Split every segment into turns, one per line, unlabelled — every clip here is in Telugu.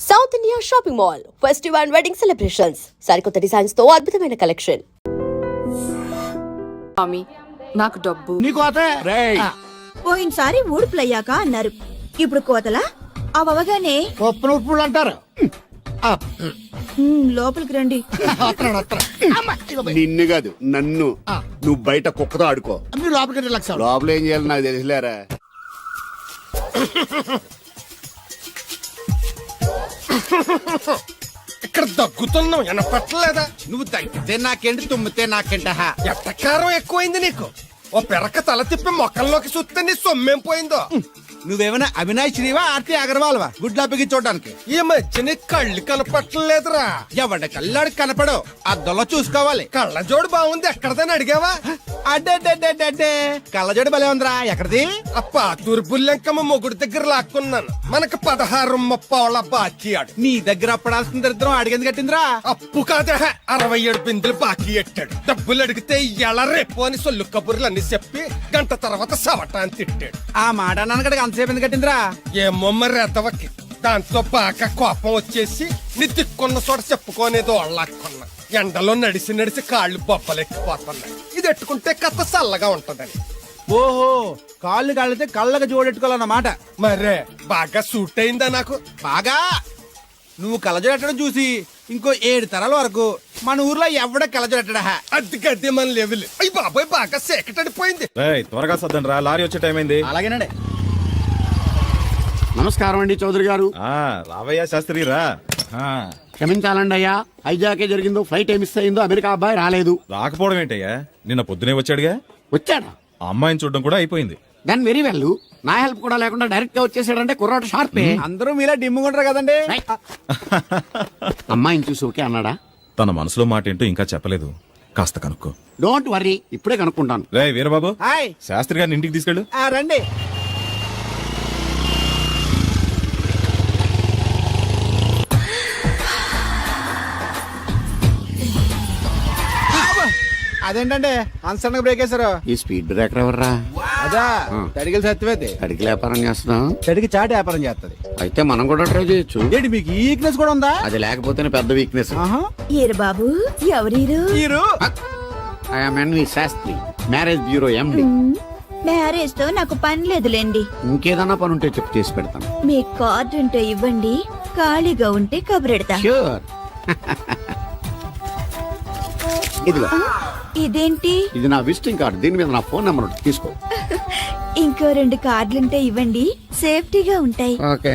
South India shopping mall festive and wedding celebrations సరికొత్త డిజైన్స్ తో అద్భుతమైన కలెక్షన్.
స్వామి నాకు డబ్బు
పోయినసారి ఊడుపులయ్యాక అన్నారు, ఇప్పుడు కోతలా అవగానే
ఉప్పులు అంటారు.
లోపలికి రండి.
నిన్ను కాదు నన్ను. నువ్వు బయట కుక్కతో ఆడుకో.
మీరు లోపలికి లక్ష
లోపల ఏం చేయాలి నాకు తెలిసిలేరా.
ఇక్కడ దగ్గుతున్నావు వినపట్టలేదా?
నువ్వు తగ్గితే నాకేంటి, తుమ్మితే నాకేంట.
ఎట్టకారం ఎక్కువైంది నీకు. ఓ పెరక తల తిప్పి మొక్కల్లోకి చూస్తే నీ సొమ్మేం పోయిందో.
నువ్వేమైనా అవినాష్ శ్రీవా, ఆర్తి అగర్వాల్వా గుడ్లా చూడడానికి?
ఈ మధ్య నీ కళ్ళు కనపట్టలేదురా.
ఎవడ కళ్ళాడు కనపడవు, అద్దంలో చూసుకోవాలి.
కళ్ళజోడు బాగుంది, ఎక్కడదని అడిగావా?
అడ్డే కళ్ళజోడు భలే ఉందిరా. ఎక్కడిది?
ఆ పాతూరు బుల్లెంకమ్మ మొగుడు దగ్గర లాక్కున్నాను. మనకు 16 బాకీ ఆడు.
నీ దగ్గర అప్పడాల్సిన దరిద్రం అడిగింది కట్టిందిరా.
అప్పు కాదే 67 బిందులు బాకీ ఎట్టాడు. డబ్బులు అడిగితే ఎలా రేపు అని సొల్లు కబుర్లు అన్ని చెప్పి గంట తర్వాత సవటాన్ని తిట్టాడు.
ఆ మాట అన్నాను అంతసేపు ఎందుకు కట్టిందిరా?
ఏమో మరి ఎదవకి. దాంతో బాగా కోపం వచ్చేసి నీ దిక్కున్న చోట చెప్పుకోనేదో వాళ్ళకున్నా. ఎండలో నడిసి నడిసి కాళ్ళు బొబ్బలెక్కిపోతున్నాయి. ఇది ఎట్టుకుంటే కథ చల్లగా ఉంటదని.
ఓహో, కాళ్ళు కాళ్ళతే కళ్ళగా జోడెట్టుకోవాలన్నమాట.
మరే బాగా సూట్ అయిందా నాకు?
బాగా. నువ్వు కళ్ళజోడెట్టడం చూసి ఇంకో 7 తరాల వరకు మన ఊర్లో ఎవడ కళ్ళజోడెట్టడా.
అది గడ్డి మన లెవెల్. అయ్యి బాబాయ్ బాగా సేకటడిపోయింది.
త్వరగా సర్దండి రా, లారీ వచ్చే టైం అయింది.
అలాగేనండి.
నమస్కారం అండి చౌదరి గారు.
రావయ్యా శాస్త్రి రా.
క్షమించాలండి అయ్యా, హైజాకే జరిగిందో, ఫ్లైట్ మిస్ అయిందో, అమెరికా అబ్బాయి రాలేదు.
రాకపోవడం ఏంటయ్యా, నిన్న పొద్దునే వచ్చాడుగా.
వచ్చాడా?
ఆ అమ్మాయిని చూడడం కూడా అయిపోయింది.
దాని వెరీ వెల్. నా హెల్ప్ కూడా లేకుండా డైరెక్ట్ గా వచ్చేసాడంటే కుర్రాడు షార్పే.
అందరూ మీలా డిమ్ముకుంటారు కదండి.
అమ్మాయిని చూసి ఓకే అన్నాడా?
తన మనసులో మాట ఏంటో ఇంకా చెప్పలేదు, కాస్త కనుక్కో.
డోంట్ వర్రీ, ఇప్పుడే కనుక్కుంటాను.
రే వీరబాబు,
హాయ్.
శాస్త్రి గారిని ఇంటికి తీసుకెళ్ళు.
రండి. అదేంటంటే అన్సడన్ బ్రేక్ వేశారు.
ఈ స్పీడ్ బ్రేకర్ ఎవర్రా?
అదా తడిగిలి సత్యవేది.
అడిగి వ్యాపారం చేస్తున్నాం.
తడికి చాటి వ్యాపారం చేస్తది.
అయితే మనం కూడా ట్రై చేయొచ్చు.
ఏంటి మీకు ఈ వీక్నెస్ కూడా ఉందా?
అది లేకపోతేనే పెద్ద వీక్నెస్.
ఏరు బాబు, ఎవరీరు?
I'm N V Shastri, marriage bureau MD.
Marriage తో నాకు పని లేదులేండి.
ఇంకేదన్నా పని ఉంటే చెప్పు, చేసి పెడతాను.
మీ కార్డు ఉంటే ఇవ్వండి, ఖాళీగా ఉంటే కబురెడతా.
ష్యూర్. ఇదిగో,
ఇదేంటి?
ఇది నా విజిటింగ్ కార్డు. దీని మీద నా ఫోన్ నెంబర్ ఉంటుంది, తీసుకో.
ఇంకో 2 కార్డులుంటే ఇవ్వండి, సేఫ్టీగా ఉంటాయి.
ఓకే.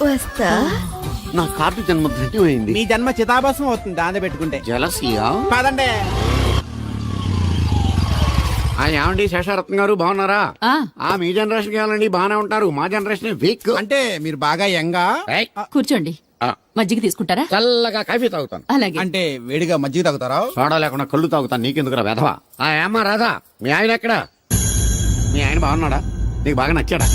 వస్తా.
నా కార్డు జన్మ ధన్యమైంది.
మీ జన్మ చితాభాసం అవుతుంది దాన్ని పెట్టుకుంటే.
జలసియా?
కాదండి.
ఏమండి శేషారత్న గారు, బాగున్నారా? మీ జనరేషన్ కావాలండి, బాగానే ఉంటారు. మా జనరేషన్ వీక్.
అంటే మీరు బాగా యంగా.
కూర్చోండి, మజ్జిగ తీసుకుంటారా?
చల్లగా కాఫీ తాగుతాను.
అలాగే.
అంటే వేడిగా మజ్జిగ తాగుతారా?
సోడా లేకుండా కళ్ళు తాగుతాను. నీకెందుకురా వెధవా? ఏమ్మా రాధా, మీ ఆయన ఎక్కడా? మీ ఆయన బాగున్నాడా? నీకు బాగా నచ్చాడా?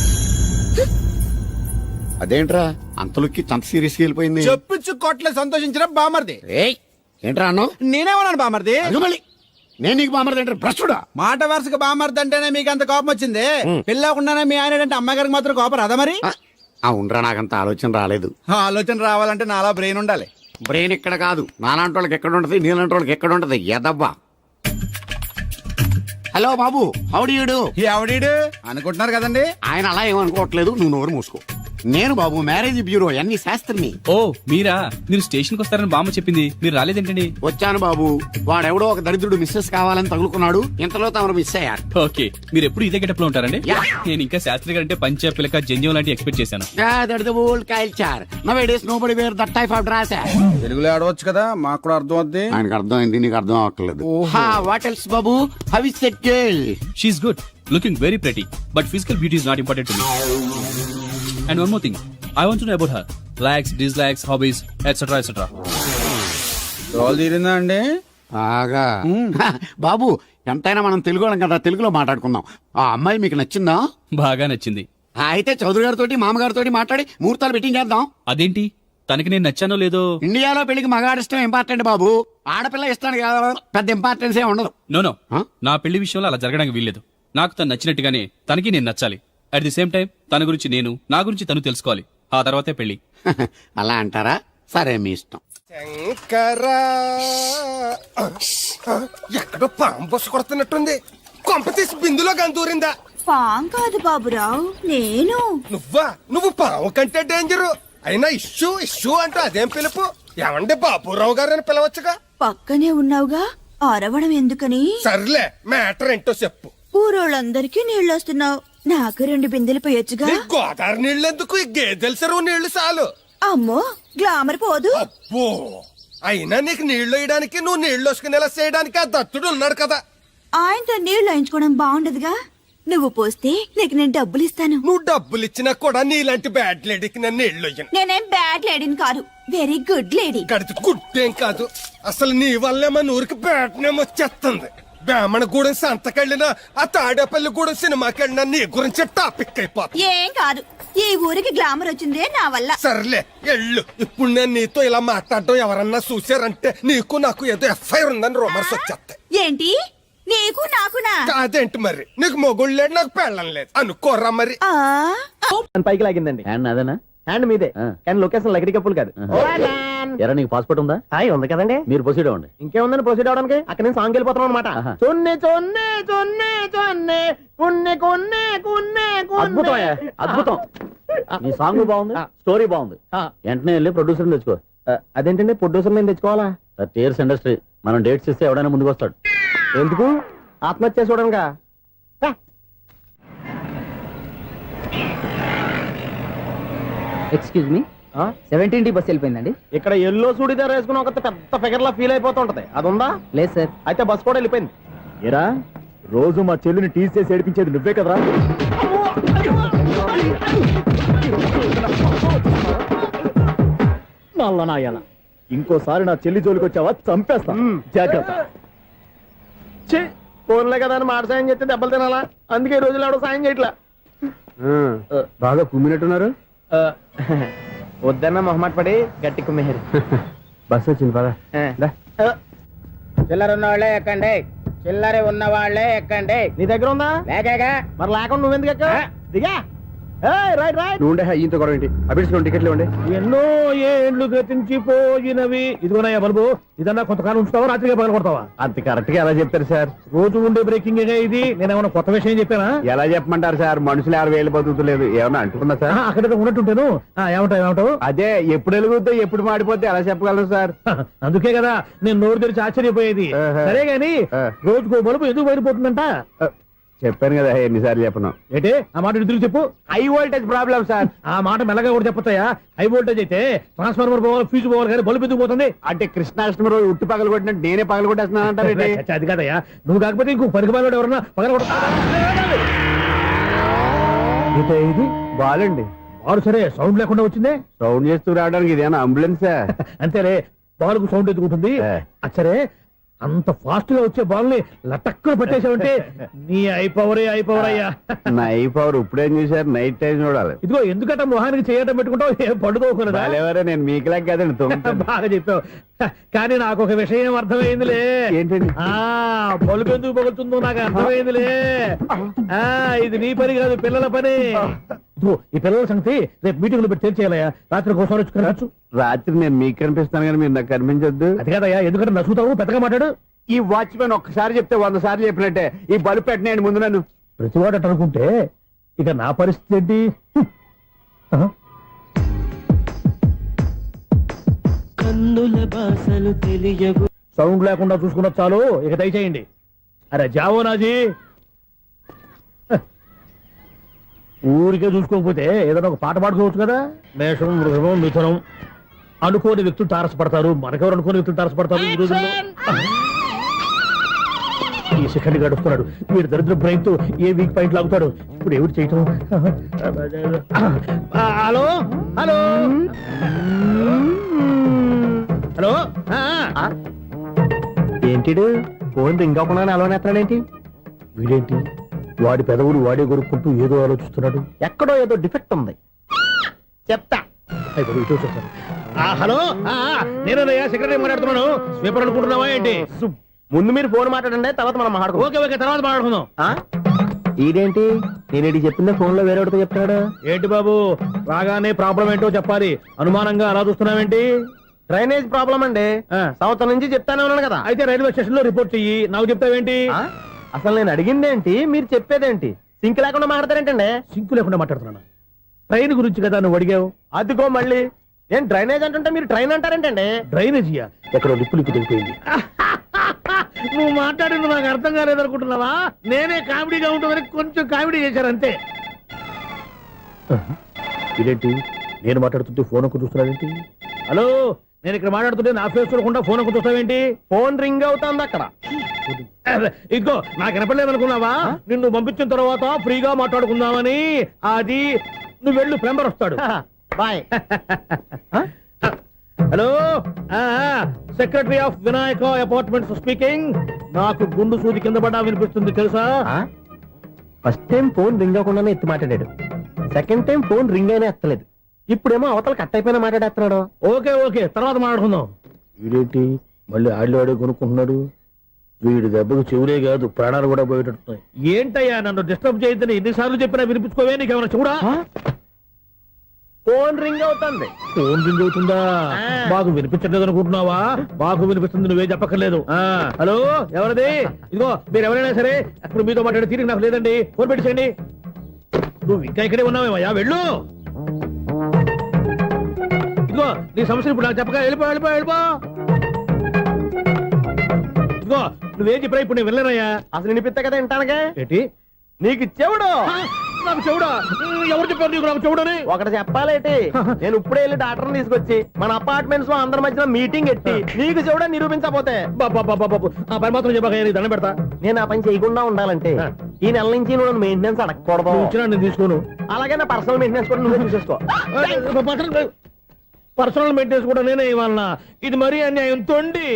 అదేంట్రా అంతలోకి అంత సీరియస్ గా వెళ్ళిపోయింది?
చెప్పించు కొట్ల సంతోషించిన బామర్ది.
ఏంట్రా అన్నావు?
నేనేమన్నాను బామర్ది?
మళ్ళీ నేను నీకు బామర్ది అంటే భ్రష్టుడా?
మాట వరుసగా బామర్ది అంటేనే మీకు అంత కోపం వచ్చింది. పెళ్ళకుండానే మీ ఆయన అంటే అమ్మాయి గారికి మాత్రం కోపం రాదా మరి?
అవునరా, నాకంత ఆలోచన రాలేదు.
ఆలోచన రావాలంటే నాలా బ్రెయిన్ ఉండాలి.
బ్రెయిన్ ఇక్కడ కాదు, నాలాంటి వాళ్ళకి ఎక్కడ ఉంటది, నీలాంటి వాళ్ళకి ఎక్కడ ఉంటది. ఎదవ్వా. హలో బాబు, హౌడీయుడు.
ఎవడీడు అనుకుంటున్నారు కదండి.
ఆయన అలా ఏమనుకోవట్లేదు, నువ్వు నోరు మూసుకో. నేను బాబు మ్యారేజ్ బ్యూరో ఎన్ని శాస్త్రిని.
ఓ మీరా? మీరు స్టేషన్ కి వస్తారని బామ్మ చెప్పింది, మీరు రాలేదేంటండి?
వచ్చాను బాబు. వాడెవడో ఒక దరిద్రుడు మిస్సెస్ కావాలని తగులుకున్నాడు. ఇంతలో తమరు మిస్ అయ్యారు.
ఓకే, మీరు ఎప్పుడు ఇదే గెటప్ లో ఉంటారండి?
యా.
నేను ఇంకా శాస్త్రి గారు అంటే పంచ పిలక జంజం లాంటి ఎక్స్పెక్ట్ చేశాను.
తెలుగులో ఆడవచ్చు కదా, మాకు కూడా అర్థం అవుద్ది.
ఆయనకు అర్థమైంది, నీకు అర్థం అవ్వట్లేదు. వాట్ ఎల్స్ బాబు? How is that girl?
She is good, looking very pretty, but physical beauty is not important to me. And one more thing, I want to know about her likes, dislikes, hobbies, etcetera etcetera.
రోల్ తీరిందా అండి?
బాగా. బాబు ఎంతైనా మనం తెలుగు వాళ్ళం కదా, తెలుగులో మాట్లాడుకుందాం. ఆ అమ్మాయి మీకు నచ్చిందా?
బాగా నచ్చింది.
అయితే చౌదరి గారితో మామగారితో మాట్లాడి ముహూర్తాలు పెట్టింగ్ చేద్దాం.
అదేంటి, తనకి నేను నచ్చానో లేదో?
ఇండియాలో పెళ్లికి మగాడి ఇష్టం ఇంపార్టెంట్ బాబు, ఆడపిల్ల ఇష్టానికి పెద్ద ఇంపార్టెన్స్ ఏ ఉండదు.
నో నా పెళ్లి విషయంలో అలా జరగడానికి వీల్లేదు. నాకు తను నచ్చినట్టుగానే తనకి నేను నచ్చాలి. అట్ ది సేమ్ టైం తన గురించి నేను, నా గురించి తను తెలుసుకోవాలి. ఆ తర్వాతే పెళ్లి.
అలా అంటారా? సరే మీ ఇష్టం.
శంకరా ఎక్కడో పాము బొస్స కొడుతున్నట్టుంది. కొంప తీసి బిందులో గందూరిందా?
పాం కాదు బాబురావు, నేను.
నువ్వు పాము కంటే డేంజరు. అయినా ఇష్యూ ఇష్యూ అంటూ అదేం పిలుపు? ఏమండి బాబురావు గారు అని పిలవచ్చుగా.
పక్కనే ఉన్నావుగా, అరవడం ఎందుకని?
సర్లే, మ్యాటర్ ఏంటో చెప్పు.
ఊరోళ్ళందరికీ నీళ్ళొస్తున్నావు, నాకు 2 బిందెలు పోయొచ్చుగా.
నీ గోదావరి నీళ్ళెందుకు? ఈ గేదెల చెరువు నీళ్లు చాలు.
అమ్మో, గ్లామర్ పోదు.
అబ్బో, అయినా నీకు నీళ్లు వేయడానికి, నువ్వు నీళ్లు వసుకునేలా చేయడానికి ఆ దత్తుడు ఉన్నాడు కదా.
ఆయనతో నీళ్లు వేయించుకోవడం బాగుండదుగా. నువ్వు పోస్తే నీకు నేను డబ్బులు ఇస్తాను.
నువ్వు డబ్బులు ఇచ్చినా కూడా నీలాంటి బ్యాడ్ లేడీకి నేను నీళ్లు వేయను.
నేనేం బ్యాడ్ లేడీని కాదు, వెరీ గుడ్ లేడీ.
గడిచి గుడ్డేం కాదు. అసలు నీ వల్లే మన ఊరికి బ్యాడ్ నేమ్ వచ్చేస్తుంది. బ్రాహ్మణగూడెం సంతకెళ్ళినా, ఆ తాడేపల్లిగూడెం సినిమాకెళ్ళినా నీ గురించి టాపిక్ అయిపోతుంది.
ఏం కాదు, ఈ ఊరికి గ్లామర్ వచ్చిందే నా వల్ల.
సర్లే ఎళ్ళు. ఇప్పుడు నేను నీతో ఇలా మాట్లాడడం ఎవరన్నా చూసారంటే నీకు నాకు ఏదో ఎఫ్ఐఆర్ ఉందని రూమర్స్ వచ్చేస్తాయి.
ఏంటి, నీకు నాకునా?
కాదేంటి మరి? నీకు మొగుడు లేడు, నాకు పెళ్ళం లేదు అనుకోరా మరి.
ఆ
పైకి లాగిందండి.
హ్యాండ్ అదేనా?
హ్యాండ్ మీదే, కానీ లొకేషన్ లగడి కప్పులు కాదు.
ఎరా నీకు పాస్పోర్ట్ ఉందా?
హాయ్ ఉంది కదండి.
మీరు ప్రొసీడ్ అవ్వండి.
ఇంకేముందని ప్రొసీడ్ అవడానికి? అక్కడ నేను సాంగ్ వెళ్ళిపోతున్నాం అనమాట. చొన్నే చొన్నే చొన్నే చొన్నే కున్నే కొన్నే కున్నే
అద్భుతం అయ్యా, అద్భుతం. నీ సాంగ్ బాగుంది, స్టోరీ బాగుంది. వెంటనే వెళ్ళి ప్రొడ్యూసర్ తెచ్చుకో.
అదేంటండి, ప్రొడ్యూసర్ నేను తెచ్చుకోవాలా?
30 years ఇండస్ట్రీ. మనం డేట్స్ ఇస్తే ఎవడైనా ముందుకు వస్తాడు.
ఎందుకు? ఆత్మహత్య చూడనుగా.
Excuse me, 17D bus వెళ్ళిపోయిందండి.
ఇక్కడ ఎల్లో చూడిదార్ వేసుకుని ఒక పెద్ద ఫిగర్ లా ఫీల్ అయిపోతుంటది, అది ఉందా?
లేదు సార్.
అయితే బస్ కూడా వెళ్ళిపోయింది.
ఏరా రోజు మా చెల్లిని టీస్ చేసి ఏడిపించేది నువ్వే కదరా? నల్ల నాయాల, ఇంకోసారి నా చెల్లి జోలికి వచ్చావా చంపేస్తా, జాగ్రత్త.
ఫోన్లే కదా అని మాట సాయం చేస్తే దెబ్బలు తినాలా? అందుకే ఈ రోజులు ఎవడో సాయం చేయట్లా.
బాగా కుమ్మినట్టున్నారు.
వద్దన్న మొహమాట పడి గట్టి కుమ్మేరు.
బస్సు వచ్చింది పద.
చిల్లర ఉన్న వాళ్ళే ఎక్కండి, చిల్లర ఉన్న వాళ్ళే ఎక్కండి.
నీ దగ్గర ఉందా?
లేకగా
మరి లేకుండా నువ్వెందుకు ఎక్క? దిగా. Right right.
నువ్వు ఉండే ఈయంత గొడవ ఏంటి? అభిడ్స్ టికెట్లు ఇవ్వండి.
ఎన్నో ఏండ్లు గతించిపోయినవి. ఇదిగోనయ్యా బల్బు, ఇదన్నా కొంతకాలం ఉంచుతావా, రాత్రిగా పగల కొడతావా?
అంత కరెక్ట్ గా ఎలా చెప్తారు సార్?
రోజు ఉండే బ్రేకింగ్ ఇది. నేనేమన్నా కొత్త విషయం చెప్పానా?
ఎలా చెప్పమంటారు సార్? మనుషులు 6 వేలు బతుకుతలేదు. ఏమన్నా అంటున్నా సార్?
అక్కడ ఉన్నట్టుంటాను. ఏమంటావు?
అదే ఎప్పుడు వెలుగుద్దో ఎప్పుడు మాడిపోతే ఎలా చెప్పగలరు సార్?
అందుకే కదా నేను నోరు తెరిచి ఆశ్చర్యపోయేది. సరే గాని రోజుకో బల్బు ఎందుకు బయటపోతుందంట?
చెప్పాను కదా ఎన్నిసార్లు చెప్పను.
ఏంటే ఆ మాట ఎదురు చెప్పు.
High voltage problem sir.
ఆ మాట మెల్లగా కూడా చెప్పొస్తాయా? హై వోల్టేజ్ అయితే ట్రాన్స్ఫార్మర్ పోవాలి, ఫ్యూజ్ పోవాలి, కానీ బల్బు ఎందుకు పోతుంది?
అంటే కృష్ణాష్టమి రోజు ఉట్టి పగలు కొట్టినట్టు నేనే పగలు కొట్టేస్తున్నానంటారు.
అది కాదయ్యా, నువ్వు కాకపోతే ఇంకో పనికి బాగా ఎవరన్నా పగల కొడతా. ఇది
బాలండి.
బాలు సరే, సౌండ్ లేకుండా వచ్చిందే.
సౌండ్ చేస్తూ రావడానికి ఇదేనా అంబులెన్సా?
అంతేలే, బాలుకు సౌండ్ ఎదుగుతుంది. సరే, అంత ఫాస్ట్ గా వచ్చే బాల్ ని లటక్కున పట్టేసావంటే నీ ఐపవర్ అయ్యా.
నా ఐ పవర్ ఇప్పుడేం చూసారు? నైట్ టైం చూడాలి.
ఇదిగో ఎందుకంటే మొహానికి చేయటం పెట్టుకుంటావు, ఏం పండుకోకూడదా?
నేను మీకులా కదండి.
బాగా చెప్పావు. కానీ నాకు ఒక విషయం అర్థమైందిలే.
ఏంటండి?
బల్బు ఎందుకు పగులుతుందో నాకు అర్థమైందిలే. ఇది నీ పని కాదు, పిల్లల పని. ఈ పిల్లల సంగతి రేపు మీటింగ్ లో పెట్టి తెలిసేయాలయ్యా. రాత్రి ఒకసారి వచ్చి కనవచ్చు.
రాత్రి నేను మీకు కనిపిస్తాను కానీ మీరు నాకు కనిపించొద్దు.
అది కాదయ్యా, ఎందుకంటే నసుగుతావు, పెద్దగా మాట్లాడు.
ఈ వాచ్మెన్ ఒక్కసారి చెప్తే 100 సార్లు చెప్పినట్టే. ఈ బల్బు పెట్టినాయండి ముందు నన్ను.
ప్రతివాడట అనుకుంటే ఇక నా పరిస్థితి ఏంటి? సౌండ్ లేకుండా చూసుకున్న చాలు, ఇక దయచేయండి. అరే జావో నాజీ, ఊరికే చూసుకోకపోతే ఏదైనా ఒక పాట పాడుకోవచ్చు కదా. మేషం, వృషభం, మిథునం అనుకోని వ్యక్తులు తారసపడతారు. మనకెవరు అనుకోని వ్యక్తులు తారసపడతారు ఈ రోజుల్లో. ఈ సెకండ్ గడుస్తున్నాడు వీడు దరిద్ర బ్రెయిన్ తో ఏ వీక్ పాయింట్ లాగుతాడు. ఇప్పుడు ఎవరు చేయటం? Hello hello hello.
ఏంటిడు ఫోన్ రింగ్ అవ్వకుండా అలవనేస్తాడేంటి?
వీడేంటి, వాడి పెదవులు వాడే కొరుక్కుంటూ ఏదో ఆలోచిస్తున్నాడు.
ఎక్కడో ఏదో డిఫెక్ట్ ఉంది, చెప్తా.
హలో, నేనయ్యా సెక్రటరీ మాట్లాడుతున్నాను. స్వీపర్ అనుకుంటున్నావా ఏంటి?
ముందు మీరు ఫోన్ మాట్లాడండి, తర్వాత మనం మాట్లాడుకో.
ఓకే ఓకే, తర్వాత మాట్లాడుకుందాం. ఇదేంటి నేను చెప్పిందే ఫోన్ లో వేరే చెప్తాడు. ఏంటి బాబు రాగానే ప్రాబ్లం ఏంటో చెప్పాలి, అనుమానంగా అలా చూస్తున్నావేంటి? డ్రైనేజ్ ప్రాబ్లం అండి, సంవత్సరం నుంచి చెప్తానే ఉన్నాను కదా. అయితే రైల్వే స్టేషన్ లో రిపోర్ట్ చెయ్యి, నాకు చెప్తావేంటి? అసలు నేను అడిగిందేంటి, మీరు చెప్పేదేంటి? సింక్ లేకుండా మాట్లాడతారేంటండి? సింక్ లేకుండా మాట్లాడుతున్నాను, ట్రైన్ గురించి కదా నువ్వు అడిగావు. అదిగో మళ్ళీ నేను డ్రైనేజ్ అంటుంటే మీరు ట్రైన్ అంటారేంటండి? డ్రైనేజీయా? ఎక్కడో లిప్పు తెగిపోయింది. నువ్వు మాట్లాడింది నాకు అర్థం కాలేదనుకుంటున్నావా? నేనే కామెడీగా ఉంటుందని కొంచెం కామెడీ చేశారు అంతే. ఇదేంటి నేను మాట్లాడుతుంటే ఫోన్ ఒక్క చూస్తున్నావేంటి? హలో, నేను ఇక్కడ మాట్లాడుతుంటే నా ఫేస్ చూడకుండా ఫోన్ ఒక్క చూస్తావేంటి? ఫోన్ రింగ్ అవుతుంది అక్కడ. ఇదిగో నాకు వినపడలేదు అనుకున్నావా? నిన్ను పంపించిన తర్వాత ఫ్రీగా మాట్లాడుకుందామని. అది నువ్వు వెళ్ళు, ప్లంబర్ వస్తాడు. Bye. Hello, secretary of Vinayaka apartments speaking. నాకు గుండు సూది కింద పడ్డా వినిపిస్తుంది తెలుసా? ఫస్ట్ టైం ఫోన్ రింగ్ అవ్వకుండానే ఎత్తి మాట్లాడాడు, సెకండ్ టైం ఫోన్ రింగ్ అయినా ఎత్తలేదు, ఇప్పుడేమో అవతల కట్ అయిపోయినా మాట్లాడేస్తున్నాడు. ఓకే ఓకే, తర్వాత మాట్లాడుకుందాం. వీడేంటి మళ్ళీ ఆడిలో ఆడే కొనుక్కుంటున్నాడు? వీడి దెబ్బకు చెవులే కాదు ప్రాణాలు కూడా పోయేటట్టున్నాయి. ఏంటయ్యా నన్ను డిస్టర్బ్ చేయొద్దని ఎన్నిసార్లు చెప్పినా వినిపించుకోవే, నీకేమైనా చూడా? ఫోన్ రింగ్ అవుతుంది. ఫోన్ రింగ్ అవుతుందా? మాకు వినిపించలేదు అనుకుంటున్నావా? మాకు వినిపిస్తుంది, నువ్వే చెప్పక్కర్లేదు. హలో, ఎవరిది? ఇదిగో మీరు ఎవరైనా సరే అప్పుడు మీతో మాట్లాడే తీరిక నాకు లేదండి, ఫోన్ పెట్టేసేయండి. నువ్వు ఇంకా ఇక్కడే ఉన్నావేమయ్యా, వెళ్ళు. ఇదిగో నీ సమస్యలు ఇప్పుడు నాకు చెప్పక వెళ్ళిపో వెళ్ళిపో వెళ్ళిపో. ఇదిగో నువ్వేం చెప్పరా ఇప్పుడు నేను వెళ్ళానయ్యా. అసలు వినిపిస్తా కదా వింటానగా. ఏంటి నీకు చెవుడు? నాకు చెవుడా? ఎవరు చెప్పారు నీకు నాకు చెవుడని? ఒకటి చెప్పాలేటి, నేను ఇప్పుడే వెళ్ళి డాక్టర్ తీసుకొచ్చి మన అపార్ట్మెంట్స్ లో అందరి మధ్యన మీటింగ్ ఎట్టి నీకు చెవుడా నిరూపించకపోతే ఆ పని మాత్రం చెప్పక దండం పెడతా. నేను ఆ పని చేయకుండా ఉండాలంటే ఈ నెల నుంచి నువ్వు మెయింటెనెన్స్ అడగకూడదు. ఇచ్చినా నేను తీసుకోను. అలాగే నా పర్సనల్ మెయింటెనెన్స్ కూడా నువ్వే చూసేసుకో. పర్సనల్ మెయింటెనెన్స్ కూడా నేనే ఇవ్వాలన్నా? ఇది మరీ అన్యాయం తొండి.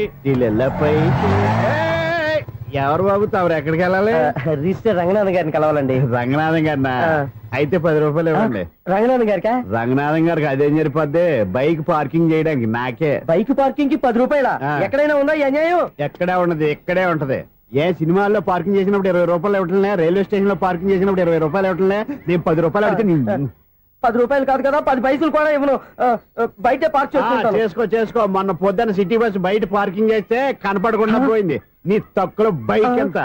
ఎవరు బాబు తమరు ఎక్కడికి వెళ్ళాలి? రిజిస్టర్ రంగనాథన్ గారిని కలవాలండి. రంగనాథన్ గారినా? అయితే 10 రూపాయలు ఇవ్వండి. రంగనాథన్ గారికి? రంగనాథన్ గారికి అదేం సరిపోద్ది, బైక్ పార్కింగ్ చేయడానికి. నాకే బైక్ పార్కింగ్ కి 10 రూపాయల? ఎక్కడైనా ఉందా ఈ అన్యాయం? ఎక్కడే ఉండదు, ఇక్కడే ఉంటది. ఏ సినిమాల్లో పార్కింగ్ చేసినప్పుడు 20 రూపాయలు ఇవ్వట్లే, రైల్వే స్టేషన్ లో పార్కింగ్ చేసినప్పుడు 20 రూపాయలు ఇవ్వట్లే. నేను 10 రూపాయలు అడిగితే 10 రూపాయలు కాదు కదా, 10 పైసలు కూడా ఇవ్వను. బయట పార్క్ చేసుకో. మొన్న పొద్దున్న సిటీ బస్ బయట పార్కింగ్ చేస్తే కనపడకుండా పోయింది. నీ తక్కువ బైక్ ఎంత?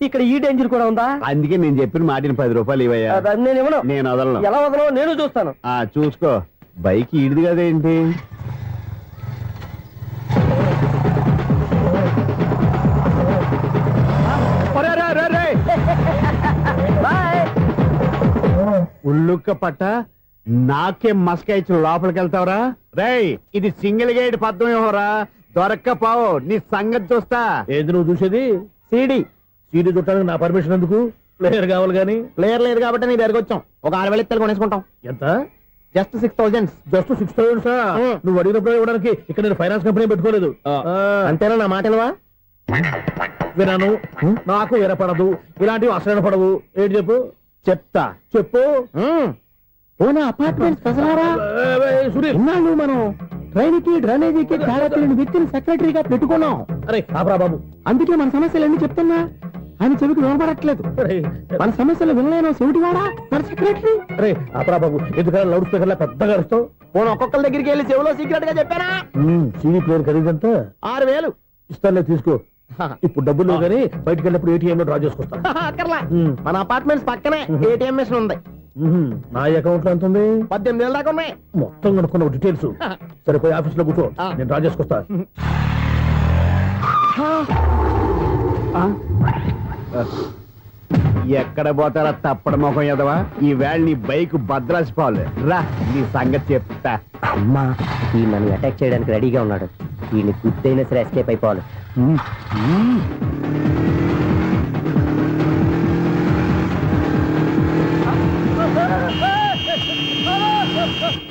ఇక్కడ ఈ డేంజర్ కూడా ఉందా? అందుకే నేను చెప్పిన మాటిని 10 రూపాయలు ఇవ్వయా. నేను వదలను. ఎలా వదలను? నేను చూస్తాను. చూసుకో. బైక్ ఈడిది కదేంటి? ఉల్లుక్క పట్ట నాకే మస్క ఇచ్చిన లోపలికి వెళ్తావరా? రేయ్, ఇది సింగిల్ గేట్ పద్మం ఇవ్వరా, దొరక్కపోవు నీ సంగతి చూస్తా. ఏది నువ్వు చూసేది? సీడీ చుట్టానికి నా పర్మిషన్ ఎందుకు? ప్లేయర్ కావాలి గానీ. ప్లేయర్ లేదు కాబట్టి నీ దగ్గరకు వచ్చాం. ఒక 6,000 ఇత్తలు కొనేసుకుంటాం. ఎంత? జస్ట్ 6,000. Just 6,000 sir? నువ్వు అడిగినప్పుడు ఇవ్వడానికి ఇక్కడ నేను ఫైనాన్స్ కంపెనీ పెట్టుకోలేదు. అంతేనా? నా మాటలవా? వినను, నాకు వినపడదు, ఇలాంటివి అసలు పడవు. ఏంటి చెప్పు? చెప్తా, చెప్పు. అపార్ట్మెంట్ మనం ట్రైన్కి డ్రైనేజీకి వ్యక్తిని సెక్రటరీగా పెట్టుకున్నాం. అరే ఆపరా బాబు, అందుకే మన సమస్యలు అన్ని చెప్తున్నా. ఆయన చెవికి వినపడట్లేదు. మన సమస్యలు వినలేను చెవిటి వాడా మన సెక్రటరీ. అరే ఆపరా బాబు, ఎందుకంటే లౌడ్ స్పీకర్ లా పెద్దగా అరుస్తావు. పోను ఒక్కొక్కరి దగ్గరికి వెళ్ళి చెవిలో సీక్రెట్ గా చెప్పానా? సీడీ ప్లేయర్ ఖరీదంతా 6,000 ఇస్తానులే, తీసుకో. ఇప్పుడు డబ్బులు కానీ బయటకు వెళ్ళినప్పుడు ఏటీఎం లో డ్రా చేసుకొస్తా. మన అపార్ట్మెంట్స్ పక్కనే ఏటీఎం మిషన్ ఉంది. నా అకౌంట్ లో ఎంత ఉంది? 18,000 దాకా ఉన్నాయి. మొత్తం కనుక్కున్న డీటెయిల్స్. సరిపోయి ఆఫీస్ లో కూర్చో, నేను డ్రా చేసుకొస్తా. ఎక్కడ పోతారా తప్పడ మొఖం ఎదవా? ఈ వేళ నీ బైక్ భద్రాసిపోవాలి. రా నీ సంగతి చెప్తా.
అమ్మా, ఈ నన్ను అటాక్ చేయడానికి రెడీగా ఉన్నాడు. వీడిని గుద్దైనా సరే ఎస్కేప్ అయిపోవాలి.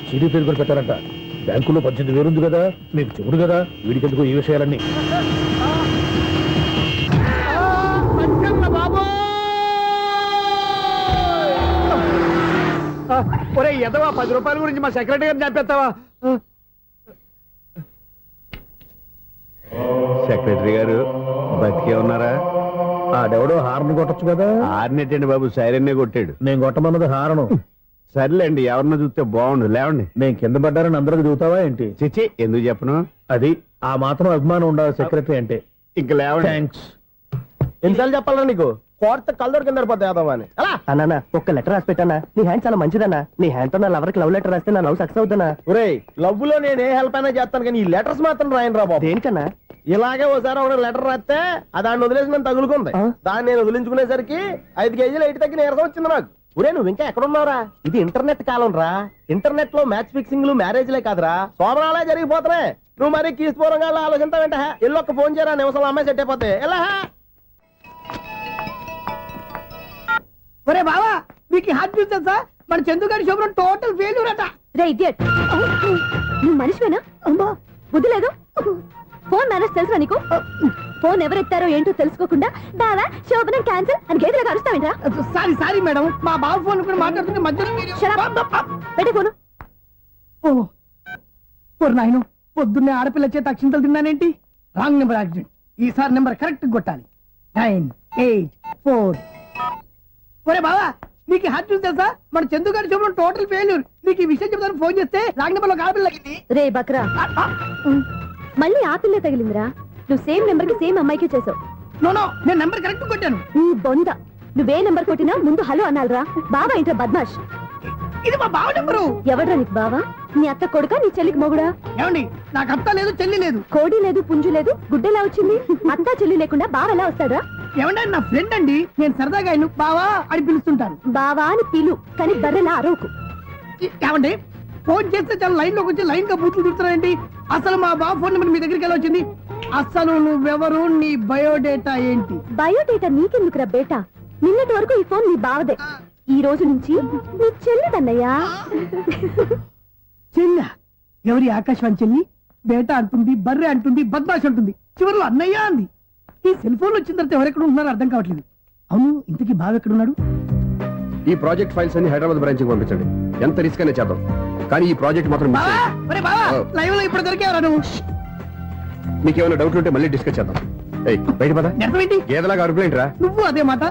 సిడీ పేరు కూడా పెట్టారంట. బ్యాంకులో 18,000 ఉంది కదా, మీకు చెవుడు కదా, వీడికెందుకు ఈ విషయాలన్నీ?
ఒరే ఎదవా, 10 రూపాయల గురించి మా సెక్రటరీ గారిని చెప్పేస్తావా? సెక్రటరీ గారు బతికే ఉన్నారా?
ఆడెవడో హార్న్ కొట్టచ్చు కదా. హార్న్ ఏంటండి బాబు, సైరన్నే కొట్టాడు. నేను కొట్టమన్నది హారను. సర్లేండి, ఎవరినో చూస్తే బాగుండు. లేవండి. నేను కింద పడ్డారని అందరికి చూతావా ఏంటి? చిచ్చి, ఎందుకు చెప్పను? అది ఆ మాత్రం అభిమానం ఉండాలి సెక్రటరీ అంటే. ఇంక లేవండి. థ్యాంక్స్. ఎన్నిసార్లు చెప్పాలరా నీకు? కోర్త కళ్ళర్ కింద పోతాయి అని.
అన్నా ఒక్క లెటర్ రాసి పెట్టానా? నీ హ్యాండ్ చాలా మంచిదన్నా. నీ హ్యాండ్ తో నా లవర్కి లవ్ లెటర్ రాస్తే నా లవ్ సక్సెస్ అవుతానా?
ఒరేయ్, లవ్ లో నేను ఏ హెల్ప్ అయినా చేస్తాను, కానీ ఈ లెటర్స్ మాత్రం రాయను రా బాబు.
దేనికన్నా?
ఇలాగే ఒకసారి ఒక లెటర్ రాస్తే దాన్ని వదిలేసి నన్ను తగులుకుంది. దాన్ని నేను వదిలించుకునేసరికి 5 కేజీలు ఎయిట్ తగ్గి నీరసం వచ్చింది నాకు.
ఒరే నువ్వు ఇంకా ఎక్కడున్నావురా? ఇది ఇంటర్నెట్ కాలం రా. ఇంటర్నెట్ లో మ్యాచ్ ఫిక్సింగ్లు మ్యారేజ్లే కాదురా,
సోమరాలే జరిగిపోతున్నాయి. నువ్వు మరి కీస్పూరంగా ఆలోచించావంట. ఎల్లొక్క ఫోన్ చేయరా, నిమిషంలో అమ్మాయి సెట్ అయిపోతే. ఎలా?
ఒరే బావా, మీకు హాట్ న్యూస్ తెలుసా? మన చందుగారి శుభ్రం టోటల్ ఫెయిల్యూర్ అట.
రే ఇడియట్, నువ్వు మనిషివేనా? అమ్మా బుద్ధి లేదు. ఫోన్ మేనేజ్ తెలుసా నీకు? ఫోన్ ఎవరెత్తారో ఏంటో తెలుసుకోకుండా బావా శోభనం క్యాన్సిల్ అని గేదెలకు అరుస్తావేంట్రా?
సారీ మేడం, మా బావ ఫోన్ కూడా మాట్లాడుతుంటే మధ్యలో
పెట్టే ఫోను.
ఓ నాయను, పొద్దున్నే ఆడపిల్ల చేత అక్షింతలు తిన్నానేంటి? Wrong number accident. ఈసారి నెంబర్ కరెక్ట్ కొట్టాలి. 9, 8, 4. ఒరే బావా, నీకు హాట్ న్యూస్ తెలుసా? మన చందుగారి శుభ్రం టోటల్ ఫెయిల్యూర్. నీకు ఈ విషయం చెప్తాను ఫోన్ చేస్తే రాంగ్ నెంబర్ లో ఆడపిల్ల తగ్గింది.
రే బక్రా, మళ్ళీ ఆ పిల్ల తగిలిందిరా. నువ్వు సేమ్ నెంబర్ కి సేమ్ అమ్మాయికి చేసావు.
నో, నేను నెంబర్ కరెక్ట్ కొట్టాను.
నీ బొంద, నువ్వే నెంబర్ కొట్టినా ముందు హలో అనాలిరా. బావా ఏంట్రా బద్మాష్?
ఇది మా బావ నెంబరు.
ఎవడ్రా నీకు బావా? నీ అత్త కొడుకా, నీ చెల్లికి మొగుడా?
ఏమండి, నాకు అత్త లేదు, చెల్లి లేదు.
కోడి లేదు, పుంజు లేదు, గుడ్డెలా వచ్చింది? అత్త చెల్లి లేకుండా బావ ఎలా వస్తాడా?
ఏమంటే నా ఫ్రెండ్ అండి, నేను సరదాగా ఆయన బావా అని పిలుస్తుంటాను.
బావా అని పిలు, కానీ బర్రెలా అరవకు.
ఏమండి, ఫోన్ చేస్తే చాలా లైన్ లోకి వచ్చి లైన్ గా బూతులు తిడుతున్నాయండి. అసలు మా బావ ఫోన్ నెంబర్ మీ దగ్గరికి ఎలా వచ్చింది? అసలు నువ్వెవరు, నీ బయోడేటా ఏంటి?
బయోడేటా నీకెందుకురా బేటా? నిన్నటి వరకు ఈ ఫోన్ నీ బావదే, ఈ రోజు నుంచి నీ చెల్లిదన్నయ్యా.
చెల్ల ఎవరి? ఆకాశవాణి చెల్లి. బేటా అంటుంది, బర్రె అంటుంది, బద్మాష్ అంటుంది, చివరిలో అన్నయ్య అంది. ఈ సెల్ ఫోన్ వచ్చిన తర్వాత ఎవరెక్కడ ఉంటున్నారో అర్థం కావట్లేదు. అవును, ఇంతకీ బావ ఎక్కడున్నాడు?
ఈ ప్రాజెక్ట్ ఫైల్స్ అన్ని హైదరాబాద్ బ్రాంచ్ కి పంపించండి. ఎంత రిస్క్ అనే చేద్దాం, కానీ ఈ ప్రాజెక్ట్ మాత్రం miss
బావా,
చేయొద్దు.
ఒరే బావా, లైవ్ లో ఇప్పుడు దొరికేవరా నువ్వు?
మీకు ఏమైనా డౌట్ ఉంటే మళ్ళీ డిస్కస్ చేద్దాం. ఏయ్, బయట పద.
నిజమేంటి?
గేదలాగా అరుపులేంట్రా?
నువ్వు అదే మాట.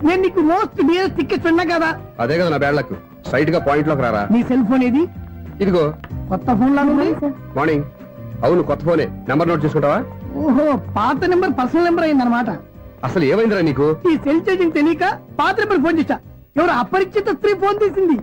నేను నీకు మోస్ట్ డియరెస్ట్ టికెట్ విన్నా కదా.
అదే కదా నా బ్యాడ్ లక్. స్ట్రైట్ గా పాయింట్ లోకి రారా.
నీ సెల్ ఫోన్ ఏది?
ఇదిగో.
కొత్త ఫోన్ లాగా ఉంది.
మార్నింగ్. అవును, కొత్త ఫోనే. నెంబర్ నోట్ చేసుకుంటావా?
ఓహో, పాత నెంబర్ పర్సనల్ నెంబర్ అయిందన్నమాట.
అసలు ఏమైందిరా నీకు?
ఈ సెల్ చేసింగ్ తెలియక పాత నెంబర్ ఫోన్ చేశా. ఎవరు అపరిచిత స్త్రీ ఫోన్ తీసింది.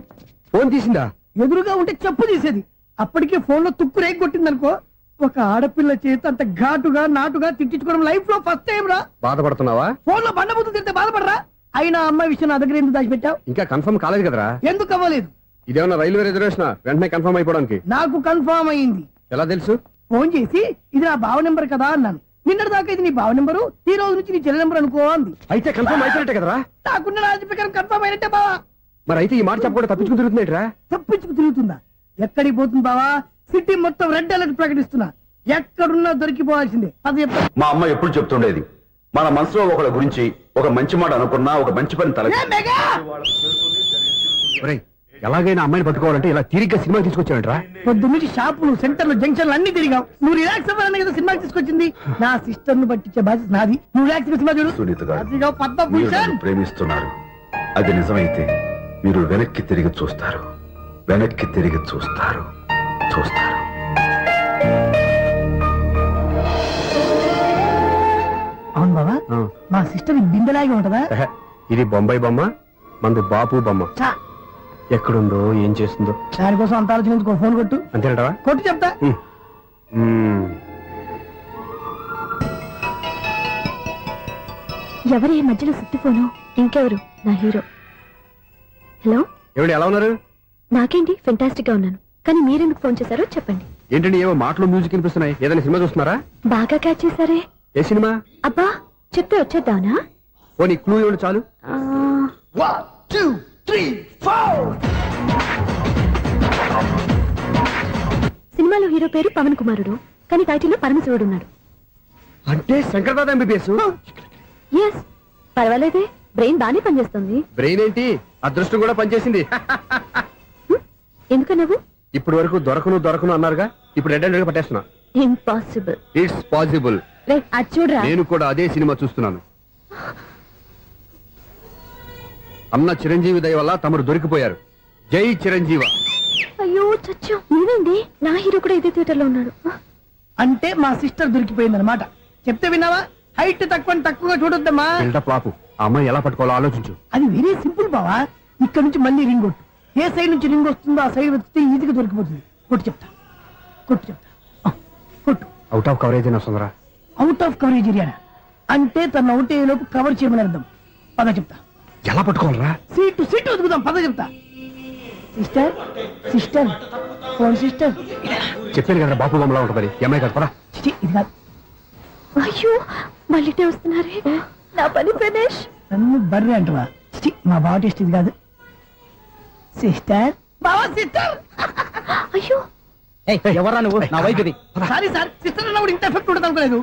ఫోన్ తీసిందా?
ఎదురుగా ఉంటే చెప్పు తీసేది. అప్పటికే ఫోన్ లో తుక్కు రేగి కొట్టిందనుకో. ఒక ఆడపిల్ల చేత అంత ఘాటుగా నాటుగా తిట్టించుకోవడం లైఫ్ లో ఫస్ట్ టైం రా.
బాధపడుతున్నావా?
ఫోన్ లో బండబుద్ధి తింటే బాధపడరా? అయినా అమ్మాయి విషయం నా దగ్గర ఎందుకు దాచిపెట్టావు?
ఇంకా కన్ఫర్మ్ కాలేదు కదరా.
ఎందుకు అవ్వలేదు?
ఇదేమన్నా రైల్వే రిజర్వేషన్? వెంటనే కన్ఫర్మ్ అయిపోవడానికి.
నాకు కన్ఫర్మ్ అయింది.
ఎలా తెలుసు?
ఫోన్ చేసి ఇది నా బావ నెంబర్ కదా అన్నాను. నిన్నటి దాకా ఇది నీ బావ నెంబరు, ఈ రోజు నుంచి నీ చెల్లి నెంబర్ అనుకో అంది.
అయితే కన్ఫర్మ్ అయిపోయినట్టే కదరా.
నాకున్న రాజు ప్రకారం కన్ఫర్మ్ అయినట్టే బావా.
మరి అయితే ఈ మాట చెప్పకుండా తప్పించుకుని తిరుగుతున్నట్రా?
తప్పించుకు తిరుగుతుందా? ఎక్కడికి పోతుంది బావా? సిటీ మొత్తం రెడ్ అలర్ట్ ప్రకటిస్తున్నా. ఎక్కడున్నా దొరికిపోవాల్సిందే. అది చెప్తా.
మా అమ్మ ఎప్పుడు చెప్తుండేది, మన మనసులో ఒకళ్ళ గురించి ఒక మంచి మాట అనుకున్నా ఒక మంచి పని తల.
A mega!
ఒరేయ్, ఎలాగైనా అమ్మాయిని పట్టుకోవాలంటే ఇలా తిరిగ్గా సినిమా తీసుకొచ్చావంట్రా?
పొద్దు నుంచి షాపులు, సెంటర్లు, జంక్షన్లు అన్ని తిరిగావు. నువ్వు రిలాక్స్ అవ్వాలని కదా సినిమాకి తీసుకొచ్చింది. నా సిస్టర్ ను పట్టించే బాధ్యత నాది. నువ్వు రిలాక్స్ సినిమా చూడు.
సునీత గారు,
అదిగో
మీరు
పద్మభూషణ్.
నన్ను ప్రేమిస్తున్నారు. అది నిజమైతే మీరు వెనక్కి తిరిగి చూస్తారు, వెనక్కి తిరిగి చూస్తారు, చూస్తారు.
అవును బాబా, మా సిస్టర్ బిందెలాగే ఉంటదా?
ఎహె, ఇది బొంబాయి బొమ్మ, మంది బాపు బొమ్మ.
చా,
ఎక్కడుందో ఏం చేస్తుందో.
దానికోసం అంత ఆలోచించుకో. ఫోన్ కొట్టు.
అంతేనటవా?
కొట్టు చెప్తా.
ఎవరి ఈ మధ్యలో సుత్తి ఫోను? ఇంకెవరు? నా హీరో. హలో,
ఏమిటి ఎలా ఉన్నారు?
నాకేంటి ఫెంటాస్టిక్ గా ఉన్నాను, కానీ మీరెందుకు ఫోన్ చేశారో చెప్పండి.
ఏంటండి ఏవో మాటలు మ్యూజిక్ వినిపిస్తున్నాయి? ఏదైనా సినిమా చూస్తున్నారా?
బాగా క్యాచ్ చేశారే.
ఏ సినిమా?
అబ్బా, చెప్తే వచ్చేద్దానా?
ఓ నీ క్లూ ఇవ్వండి చాలు.
1, 2, 3, 4.
సినిమాలో హీరో పేరు పవన్ కుమారుడు, కానీ టైటిల్లో పరమశివుడు ఉన్నాడు.
అంటే శంకర్దాద ఎంబీబీఎస్.
ఎస్, పర్వాలేదే, బ్రెయిన్ బానే పనిచేస్తుంది.
బ్రెయిన్ ఏంటి, అదృష్టం కూడా పనిచేసింది.
ఎందుకన్నావు?
ఇప్పటి వరకు దొరకను అన్నారుగా, ఇప్పుడు రెడ్ హ్యాండెడ్ గా పట్టేస్తున్నా.
ఇంపాసిబుల్.
It's possible.
అది చూడరా.
నేను కూడా అదే సినిమా చూస్తున్నాను.
అన్న చిరంజీవి దయ వల్ల తమరు దొరికిపోయారు. జై చిరంజీవ.
అయ్యో చచ్చు నేనండి, నా హీరో కూడా ఇదే థియేటర్ లో ఉన్నాడు.
అంటే మా సిస్టర్ దొరికిపోయింది అనమాట. చెప్తే విన్నావా? హైట్ తక్కువగా చూడొద్దమ్మా.
బిల్డప్ లాపు. ఆ అమ్మాయి ఎలా పట్టుకోవాలో ఆలోచించు.
అది వెరీ సింపుల్ బావా. ఇక్కడ నుంచి మళ్ళీ రింగ్ కొట్టు. ఏ సైడ్ నుంచి రింగ్ వస్తుందో ఆ సైడ్ వెతికితే ఈజీగా దొరికిపోతుంది. కొట్టు చెప్తా. కొట్టు.
అవుట్ ఆఫ్ కవరేజ్ అయినా వస్తుందిరా.
అవుట్ ఆఫ్ కవరేజ్ ఏరియా అంటే తన అవుట్ అయ్యే లోపు కవర్ చేయమని అర్థం. పద చెప్తా.
ఎలా పట్టుకోవాలరా?
సీటు వదుకుదాం. పద చెప్తా. Sister phone sister.
చెప్పాను కదా బాపు బొమ్మలా ఉంటుంది. అమ్మాయి కదా పరా.
ఇది కాదు.
అయ్యో మళ్ళీ వస్తున్నారే. నా పని ఫినిష్.
నన్ను బర్రె అంటవా? మా బావ టేస్ట్ ఇది కాదు. సిస్టర్ బావా సిస్టర్.
అయ్యో
ఎవరా నువ్వు? నా వైఫ్ ఇది.
సారీ సార్, సిస్టర్ అన్నప్పుడు ఇంత ఎఫెక్ట్ ఉండదు అనుకోలేదు.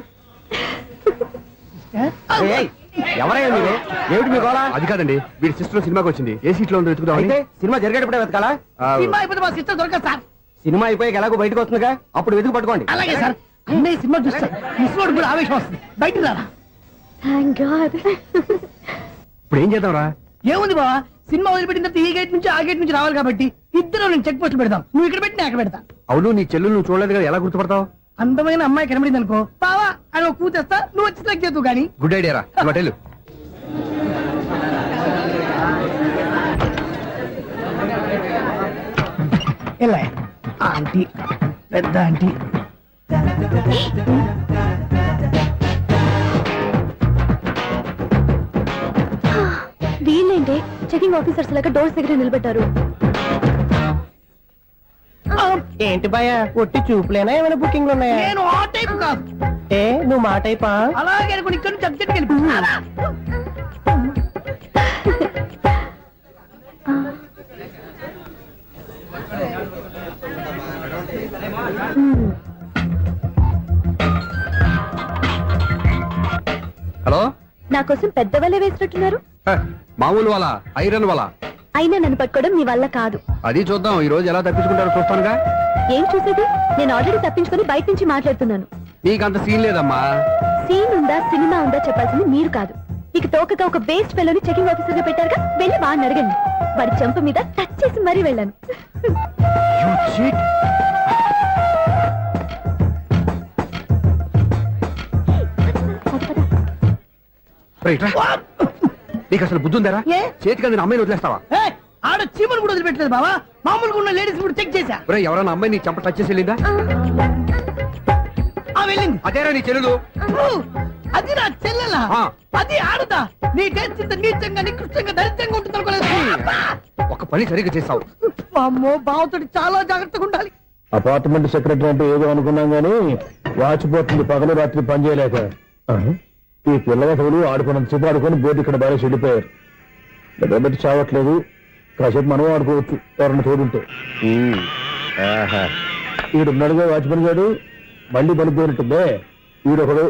ఎవరయ్యా మీరే? ఏమిటి మీ గోళ?
అది కాదండి, వీడి సిస్టర్ సినిమాకి వచ్చింది. ఏ సీట్ లో ఉందో వెతుకుదాం.
అయితే సినిమా జరిగేటప్పుడే వెతకాలా?
సినిమా అయిపోతే మా సిస్టర్ దొరకదు సార్.
సినిమా అయిపోయాక ఎలాగో బయటకు వస్తుందిగా, అప్పుడు వెతుకు పట్టుకోండి.
అలాగే సార్. అన్నయ్య సినిమా చూస్తారు. మిస్లోడు కూడా ఆవేశం వస్తుంది. బయటికి రారా.
Thank God.
ఇప్పుడు ఏం చేద్దాంరా?
ఏముంది బావా, సినిమా వదిలిపెట్టిన తర్వాత ఈ గేట్ నుంచి ఆ గేట్ నుంచి రావాలి కాబట్టి ఇద్దరు నేను చెక్ పోస్ట్ పెడతాం. నువ్వు ఇక్కడ పెట్టి నేను అక్కడ పెడతా.
అవును, నీ చెల్లు నువ్వు చూడలేదు కదా, ఎలా గుర్తుపడతావు?
అందమైన అమ్మాయి కనబడింది అనుకో బావా అని ఒక కూతేస్తా, నువ్వు వచ్చి సెలెక్ట్ చేద్దు కానీ.
గుడ్ ఐడియా రా. హోటల్
ఎలా ఆంటీ, పెద్ద ఆంటీ.
వీళ్ళేంటి చెకింగ్ ఆఫీసర్స్ లాగా డోర్స్ దగ్గర నిలబెట్టారు.
ఏంటి భయ ఒట్టి చూపులేనా? ఏమైనా బుకింగ్లు ఉన్నాయా?
నేను ఆ టైప్ కాదు.
ఏ నువ్వు మా టైపా?
అలాగే అనుకుని ఇక్కడ నుంచి అర్జెంట్కి వెళ్ళిపో.
హలో,
నా కోసం పెద్ద వలే వేసినట్టున్నారు.
మామూలు వాళ్ళ ఐరన్ వాళ్ళ.
అయినా నన్ను పట్టుకోవడం మీ వల్ల కాదు.
అది చూద్దాం ఈ రోజు ఎలా తప్పించుకుంటారో చూస్తానుగా.
ఏం చూసేది? నేను ఆల్రెడీ తప్పించుకొని బయట నుంచి మాట్లాడుతున్నాను.
నీకంత సీన్ లేదమ్మా.
సీన్ ఉందా సినిమా ఉందా చెప్పాల్సింది మీరు కాదు. మీకు తోకగా ఒక వేస్ట్ ఫెలోని చెకింగ్ ఆఫీసర్ గా పెట్టారుగా, వెళ్ళి వాడిని అడగండి. వాడి చెంప మీద టచ్ చేసి మరీ వెళ్ళాను.
నీకు అసలు బుద్ధి ఉందారా?
ఏ?
చేతికి అందిన అమ్మాయిని వదిలేస్తావా?
ఆడ చీమను కూడా వదిలిపెట్టలేదు బావా. మామూలుగా ఉన్న లేడీస్ కూడా చెక్ చేశా.
ఎవరైనా అమ్మాయి నీ చెంప టచ్ చేసి వెళ్ళిందా?
వెళ్ళింది.
అదేరా నీ చెల్లెలు.
అది నా చెల్లెలా?
ఆ.
అది ఆడదా? నీ టేస్ట్ ఇంత నీచంగా నికృష్టంగా దరిద్రంగా ఉంటుంది అనుకోలేదు.
ఒక పని సరిగ్గా చేస్తావు.
అమ్మో, బావతోటి చాలా జాగ్రత్తగా ఉండాలి.
అపార్ట్మెంట్ సెక్రటరీ అంటే ఏదో అనుకున్నాం గానీ వాచిపోతుంది పగలు రాత్రి పని చేయలేక. ఈ పిల్లవసలు ఆడుకున్నంత సేపు ఆడుకొని బోర్డు ఇక్కడ బాగా చెడిపోయారు. నిద్రబెట్టి చావట్లేదు. కాసేపు మనం ఆడుకోవచ్చు ఎవరన్నా తోడుంటే. ఈడున్నాడుగా వాచ్మెన్ గారు, మళ్ళీ పనిపోయినట్టుందే. ఈడొకడు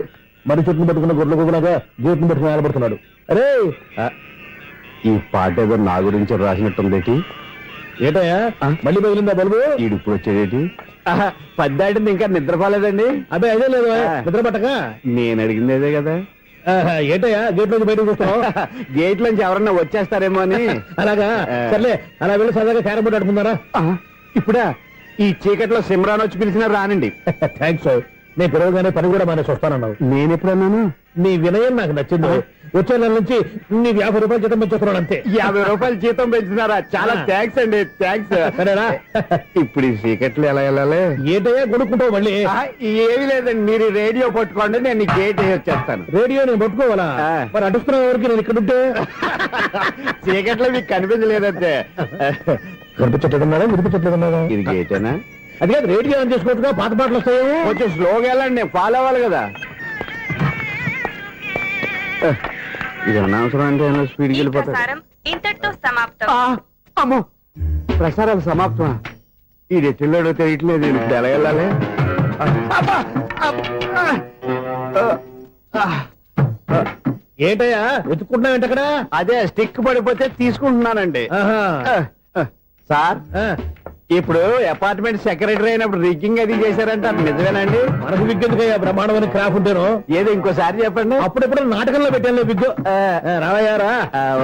మరి చెట్టును పట్టుకున్న గొడ్ల కుదరగా గేట్ను పట్టుకుని నిలబడుతున్నాడు. అరే, ఈ పాట ఏదో నా గురించి రాసినట్టుంది. ఏటయ్యా మళ్ళీ బదిలిందా బల్బు? ఈడు ఇప్పుడు వచ్చేదేటి? పద్దాటింది ఇంకా నిద్రపోలేదండి. అదే అదే లేదు నిద్ర పట్టక. నేను అడిగింది అదే కదా. ఏటయ్యా గేట్ నుంచి బయటకు చూస్తావు? గేట్ నుంచి ఎవరన్నా వచ్చేస్తారేమో అని. అలాగా, సర్లే అలా వెళ్ళి సరదాగా క్యారం బోర్డు ఆడుకుందారా? ఇప్పుడా? ఈ చీకట్లో సిమ్రాన్ వచ్చి పిలిచినా రానండి. థ్యాంక్స్. నేను పిలవగానే పని కూడా మానేసి వస్తానన్నావు. నేను ఎప్పుడన్నాను? నీ వినయం నాకు నచ్చింది. వచ్చే నెల నుంచి నీ 50 రూపాయలు జీతం పెంచుతున్నాడు అంతే. 50 రూపాయలు జీతం పెంచుతున్నారా? చాలా థ్యాంక్స్ అండి. థ్యాంక్స్. సరేనా? ఇప్పుడు ఈ చీకట్లు ఎలా వెళ్ళాలి? ఏటయ్యా కొనుక్కుంటావు మళ్ళీ? ఏమీ లేదండి, మీరు రేడియో పట్టుకోండి, నేను గేట్ వచ్చేస్తాను. రేడియో నేను పట్టుకోవాలా? మరి అడుస్తున్న వరకు నేను ఇక్కడ ఉంటే చీకట్లో మీకు కనిపించలేదంటే. కనిపించట్లేదన్నారా? వినిపించట్లేదన్నారా? ఇది గేటేనా? అది కాదు, రేడియో ఆన్ చేసుకోవచ్చుగా, పాత పాటలు వస్తాయి. కొంచెం స్లోగా వెళ్ళండి, ఫాలో అవ్వాలి కదా. ఇది అనవసరం అంటే స్పీడ్కి వెళ్ళిపోతారు.
ఇంతటితో సమాప్తం.
అమ్మో, ప్రసారాలు సమాప్తమా? ఇది ఎట్టిల్లాడో తెలియట్లేదు. ఇప్పుడు ఎలా వెళ్ళాలి? ఏంటయ్యా వెతుక్కుంటున్నావు ఏంటక్కడ? అదే స్టిక్ పడిపోతే తీసుకుంటున్నానండి. సార్,
ఇప్పుడు అపార్ట్మెంట్ సెక్రటరీ అయినప్పుడు రిగ్గింగ్ అది చేశారంట, అది నిజమేనండి?
మనకు విగ్గెందుకయ్యా బ్రహ్మాండమైన క్రాఫ్ ఉంటాను.
ఏదో ఇంకోసారి చెప్పండి.
అప్పుడెప్పుడు నాటకంలో పెట్టాను విగ్గు. రావయ్యారా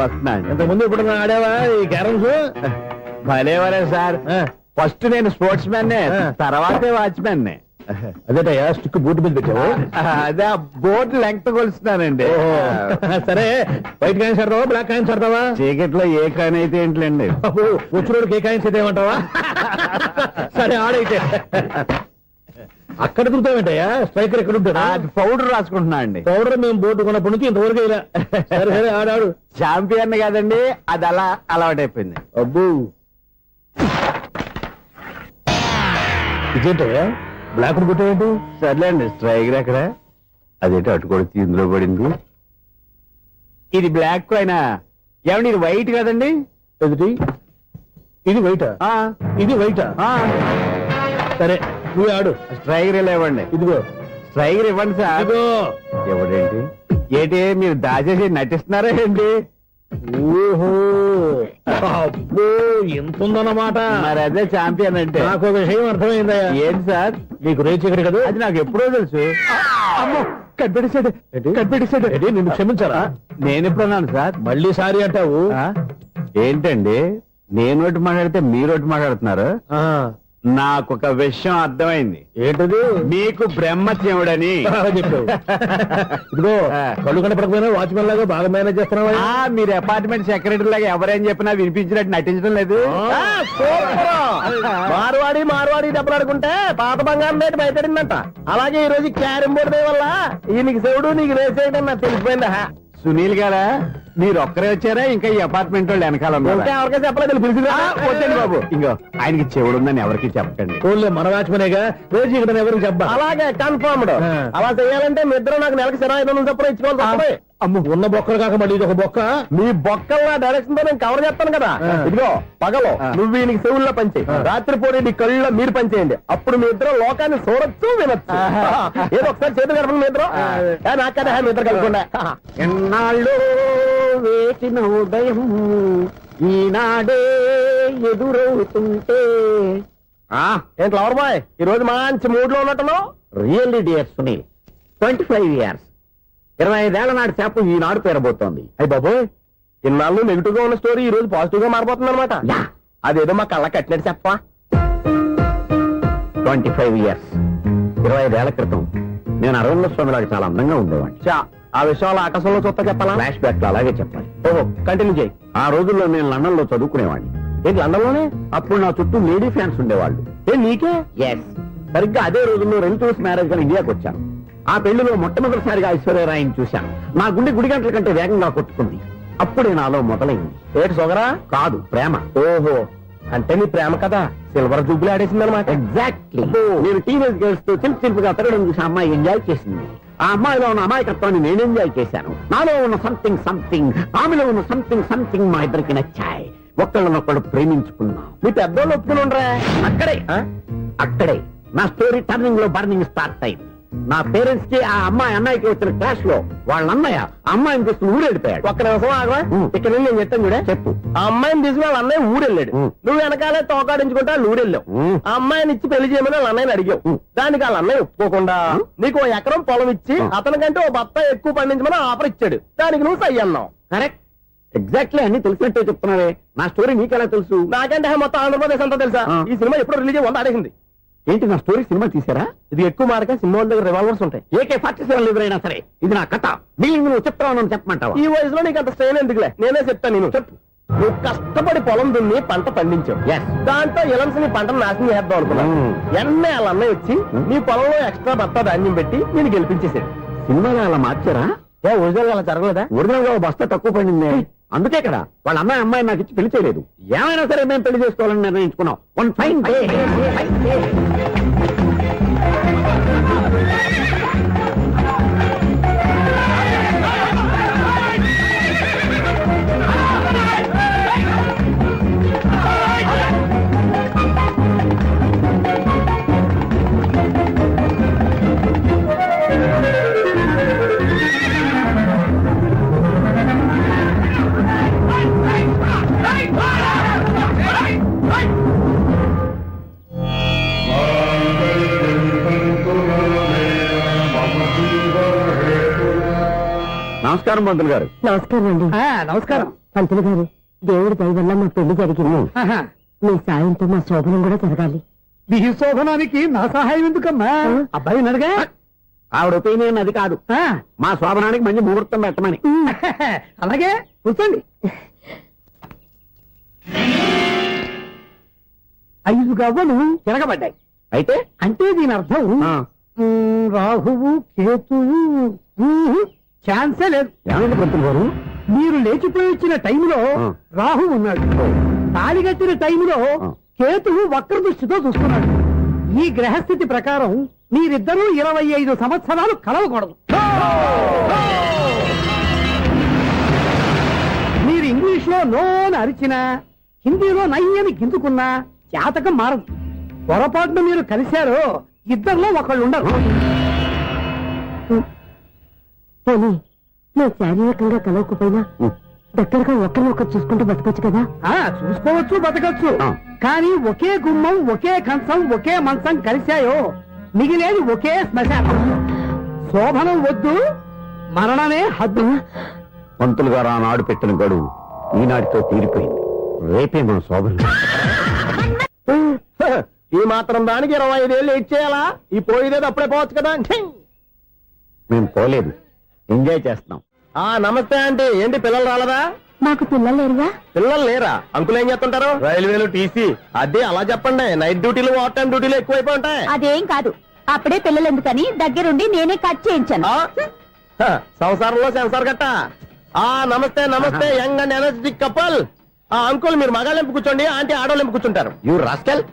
వస్తున్నాను.
ఇంత ముందు ఇప్పుడు ఆడావా ఈ క్యారమ్స్?
భలేవరే సార్, ఫస్ట్ నేను స్పోర్ట్స్ మ్యాన్, తర్వాతే వాచ్మెన్.
అదేటయ్యా స్టిక్ బూట్ మీద పెట్టావు.
అదే బోర్డు లెంగ్త్ కొలుస్తున్నానండి.
సరే వైట్ కాయిన్స్ ఆడతావా బ్లాక్ కాయిన్స్ ఆడతావా?
చీకట్ లో ఏ కాయిన్ అయితే ఏంట్లేండి.
వచ్చినోడికి ఏ కాయిన్స్ అయితే ఏమంటావా? సరే ఆడైతే. అక్కడ దొరుకుతావేంటయ్యా? స్ట్రైకర్ ఎక్కడ ఉంటాడా?
పౌడర్ రాసుకుంటున్నా అండి.
పౌడర్ మేము బోర్డు కొన్నప్పటి నుంచి ఇంతవరకు ఇలా. సరే సరే ఆడాడు.
చాంపియన్ కాదండి, అది అలా అలవాటైపోయింది.
అబ్బు ఇదేంటయ్యా బ్లాక్ కొట్టేయండి.
సర్లేండి, స్ట్రైకర్ ఎక్కడ? అదేంటి అటుకొడితే ఇందులో పడింది. ఇది బ్లాక్ అయినా ఏమండి, ఇది వైట్ కదండి?
ఎదుటి ఇది వైటా? ఇది వైటా? సరే నువ్వు ఆడు.
స్ట్రైకర్ ఇలా ఇవ్వండి.
ఇదిగో
స్ట్రైకర్ ఇవ్వండి సార్.
ఇదిగో.
ఎవడేంటి ఏంటి మీరు దాచేసి నటిస్తున్నారా ఏంటి?
ఓహో అబ్బో ఎంత ఉందన్నమాట.
మరి అదే చాంపియన్ అంటే.
నాకు విషయం అర్థమైందయ్యా.
ఏంటి సార్?
నీకు రేచి ఎక్కడ కదా?
అది నాకు ఎప్పుడో తెలుసు.
అమ్మో కనిపెట్టేసాడు కనిపెట్టేసాడు. నిన్ను క్షమించారా?
నేను ఎప్పుడన్నాను సార్?
మళ్ళీ సారీ అంటావు?
ఏంటండి నేను ఒకటి మాట్లాడితే మీరు ఒకటి మాట్లాడుతున్నారు? నాకు ఒక విషయం అర్థమైంది.
ఏంటది?
మీకు బ్రహ్మత్యముడని
చెప్పావు. ఇదిగో కళ్ళు కనపడకపోయినా వాచ్మెన్ లాగా బాగా మేనేజ్ చేస్తున్నావా?
మీరు అపార్ట్మెంట్ సెక్రటరీ లాగా ఎవరేం చెప్పినా వినిపించినట్టు నటించడం లేదు.
మార్వాడి డబ్బులు ఆడుకుంటే పాత బంగారం రేటు బయటడిందంట. అలాగే ఈ రోజు క్యారం బోర్డు వల్ల ఈయనకి శివుడు నీకు రేసేయడం నాకు తెలిసిపోయిందా?
సునీల్ గారా, మీరు ఒక్కరే వచ్చారా ఇంకా ఈ అపార్ట్మెంట్ వాళ్ళు వెనకాల ఉన్నారా?
ఎవరికైనా చెప్పలేదు పిలిచిందా?
వద్దండి బాబు, ఇంకో ఆయనకి చెవుడు ఉందని ఎవరికి చెప్పకండి.
ఓన్లీ మన వాచ్మనేగా రోజు ఇక్కడ ఎవరికి చెప్పా. అలాగే కన్ఫర్మ్డ్. అలా చేయాలంటే మీ ఇద్దరు నాకు నెలకి 500 చొప్పున ఇచ్చుకోవాలి. అమ్మ ఉన్న బొక్కలు కాక మళ్ళీ ఇది ఒక బొక్క. మీ బొక్కల డైరెక్షన్ తో నేను కవర్ చేస్తాను కదా. ఇదిగో పగలో నువ్వు ఈయనకి చెవుల్లో పనిచేయి, రాత్రిపూట నీ కళ్ళలో మీరు పనిచేయండి. అప్పుడు మీ ఇద్దరు లోకాన్ని చూడొచ్చు వినొచ్చు. ఏదో ఒకసారి చేతులు కలపండి మీ ఇద్దరు. నాకదే మీ ఇద్దరు కలపకుండా.
ఎన్నాళ్ళు వేసిన ఉదయం ఈనాడే ఎదురవుతుంటే.
ఏంటి లవర్ బాయ్ ఈ రోజు మంచి మూడ్ లో ఉన్నట్టును?
రియల్లీ డియర్ సునీల్, 25 years 25 ఏళ్ల నాటి చేప ఈనాడు పేరబోతోంది.
అయ్యి బాబోయ్, ఇన్నాళ్ళు నెగిటివ్ గా ఉన్న స్టోరీ ఈ రోజు పాజిటివ్ గా మారిపోతుంది అనమాట. అదేదో మా కళ్ళ కట్టినట్టు చెప్పా.
25 years 25 ఏళ్ల క్రితం నేను అరవింద స్వామి లాగా చాలా అందంగా ఉండేవాడిని.
ఆ విషయాలు ఆకాశంలో చూస్తా చెప్పాలా?
ఫ్లాష్ బ్యాక్ లో అలాగే చెప్పాలి.
ఓహో కంటిన్యూ చేయి.
ఆ రోజుల్లో నేను లండన్ లో చదువుకునేవాడిని.
ఏంటి లండన్ లోనే?
అప్పుడు నా చుట్టూ లేడీ ఫ్యాన్స్ ఉండేవాళ్ళు.
నీకే?
ఎస్, సరిగ్గా అదే రోజుల్లో రిలేటివ్స్ మ్యారేజ్ గా ఇండియాకి వచ్చాను. ఆ పెళ్లిలో మొట్టమొదటిసారిగా ఐశ్వర్యరాయని చూశాను. నా గుండె గుడి గంటల కంటే వేగంగా కొట్టుకుంది. అప్పుడే నాలో మొదలైంది.
ఏటి సొగరా?
కాదు, ప్రేమ.
ఓహో, అంటే నీ ప్రేమ కదా సిల్వర్ జూబ్లీ ఆడేసింది అనమాట.
ఎగ్జాక్ట్లీ. నేను టీనేజ్ గర్ల్స్ తో చిలుపుగా తిరగడం చూసి అమ్మాయి ఎంజాయ్ చేసింది. ఆ అమ్మాయిలో ఉన్న అమాయకత్వాన్ని నేను ఎంజాయ్ చేశాను. నాలో ఉన్న సంథింగ్ ఆమెలో ఉన్న సంథింగ్ మా ఇద్దరికి నచ్చాయి. ఒక్కళ్ళనొక్కడు ప్రేమించుకున్నాం.
మీ పెద్దోళ్ళు ఒప్పుకుని ఉండరా?
అక్కడే నా స్టోరీ టర్నింగ్ లో బర్నింగ్ స్టార్ట్ అయింది. నా పేరెంట్స్ కి ఆ అమ్మాయి అన్నయ్యకి వచ్చిన క్లాష్ లో వాళ్ళ అన్నయ్య అమ్మాయిని తీసుకుని ఊరెళ్ళిపోయాడు.
ఒక్క నిమిషం ఆగవా? ఇక్కడ నుండి నేను చెప్తాను చూడే.
చెప్పు.
ఆ అమ్మాయిని తీసుకుని వాళ్ళ అన్నయ్య ఊరెళ్ళాడు. నువ్వు వెనకాలే తోకాడించుకుంటా ఊరెళ్ళావు. ఆ అమ్మాయిని ఇచ్చి పెళ్లి చేయమని వాళ్ళ అన్నయ్యని అడిగావు. దానికి వాళ్ళ అన్నయ్య ఒప్పుకోకుండా నీకు 1 ఎకరం పొలం ఇచ్చి అతనికంటే 1 బత్త ఎక్కువ పండించమని ఆఫర్ ఇచ్చాడు. దానికి నువ్వు సై అన్నావు.
కరెక్ట్, ఎగ్జాక్ట్లీ అన్ని తెలిసినట్టే చెప్తున్నావే. నా స్టోరీ నీకెలా తెలుసు?
నాకంటే మొత్తం ఆంధ్రప్రదేశ్ అంతా తెలుసా? ఈ సినిమా ఎప్పుడు రిలీజ్ అయ్యి 100 ఆడేసింది.
ఏంటి నా స్టోరీ సినిమా తీసారా?
ఇది ఎక్కువ మార్గా సినిమా వాళ్ళ దగ్గర రివాల్వర్స్ ఉంటాయి.
AK-47 ఎవరైనా సరే ఇది నా కథ. దీన్ని నువ్వు చెప్తావు చెప్పమంటావా?
ఈ వయసులో నీకు అంత స్ట్రెయిన్ ఎందుకులే, నేనే చెప్తాను. నేను చెప్పు. నువ్వు కష్టపడి పొలం దున్ని పంట పండించావు. దాంతో ఇలమ్స్ నీ పంటను నాశనం చేద్దాం అనుకున్నావు. ఎన్నే వాళ్ళ అన్నయ్య వచ్చి నీ పొలంలో ఎక్స్ట్రా బత్తా ధాన్యం పెట్టి నేను గెలిపించేసాడు.
సినిమాలో అలా మార్చారా?
ఒరిజినల్ అలా జరగలేదా?
ఒరిజినల్ గా బస్తా తక్కువ పడింది. అందుకే కదా వాళ్ళ అమ్మాయి నాకు ఇచ్చి పెళ్లి చేయలేదు. ఏమైనా సరే మేము పెళ్లి చేసుకోవాలని నిర్ణయించుకున్నాం. వన్ ఫైన్ డే నమస్కారం పంతులు గారు.
నమస్కారం అండి.
నమస్కారం.
పంతులు గారు, దేవుడి దయ వల్ల మా పెళ్లి జరిగింది.
ఆహా.
మీ సాయంతో మా శోభనం కూడా జరగాలి.
మీ శోభనానికి నా సహాయం ఎందుకమ్మా? అబ్బాయి ఉన్నాడుగా.
ఆవిడ ఒపీనియన్ అది కాదు, మా శోభనానికి మంచి ముహూర్తం పెట్టమని.
అలాగే కూర్చోండి. 5 గవ్వలు తిరగబడ్డాయి.
అయితే
అంటే దీని అర్థం రాహువు కేతువు ఛాన్సే లేదు.
ఏమైంది పంతులు గారు?
మీరు లేచిపోయి వచ్చిన టైంలో రాహు ఉన్నాడు, తాళిగట్టిన టైంలో కేతువు వక్ర దృష్టితో చూస్తున్నాడు. ఈ గ్రహస్థితి ప్రకారం మీరిద్దరూ 25 సంవత్సరాలు కలవకూడదు. మీరు ఇంగ్లీష్ లో నోని అరిచినా, హిందీలో నయ్యని గింజుకున్నా జాతకం మారదు. పొరపాటున మీరు కలిశారో ఇద్దరిలో ఒకళ్ళు ఉండరు.
పోనీ మేము శారీరకంగా కలవకపోయినా దగ్గరగా ఒకరినొకరు చూసుకుంటూ బతకొచ్చు కదా.
చూసుకోవచ్చు, బతకచ్చు. కానీ ఒకే గుమ్మం, ఒకే కంచం, ఒకే మంచం కలిశాయో మిగిలేది ఒకే శ్మశానం. శోభనం వద్దు, మరణమే హద్దు.
పంతులు గారు ఆనాడు పెట్టిన గడువు ఈనాటితో తీరిపోయింది. రేపే మా శోభనం.
ఈ మాత్రం దానికి 25 ఏళ్ళు ఇచ్చేయాలా? ఈ పోయేదేదో అప్పుడే పోవచ్చు కదా.
మేము పోలేదు, ఎంజాయ్ చేస్తున్నాం.
నమస్తే అంటే ఏంటి, పిల్లలు రాలదా?
మాకు పిల్లలు లేరుగా.
పిల్లలు లేరా? అంకులు ఏం చేస్తుంటారు? రైల్వేలు, టీసీ. అదే అలా చెప్పండి. నైట్ డ్యూటీలు, ఓవర్ టైం డ్యూటీలు ఎక్కువైపోయి ఉంటాయి.
అదేం కాదు, అప్పుడే పిల్లలు ఎందుకని దగ్గరుండి నేనే కట్ చేయించాను.
సంసారంలో సెన్సార్ గట్ట. నమస్తే నమస్తే, young and energetic couple. Uncle మీరు మగాళ్ళెంపు కూర్చోండి, ఆంటీ ఆడోళ్ళెంపు కూర్చుంటారు.
యూ రాస్కెల్,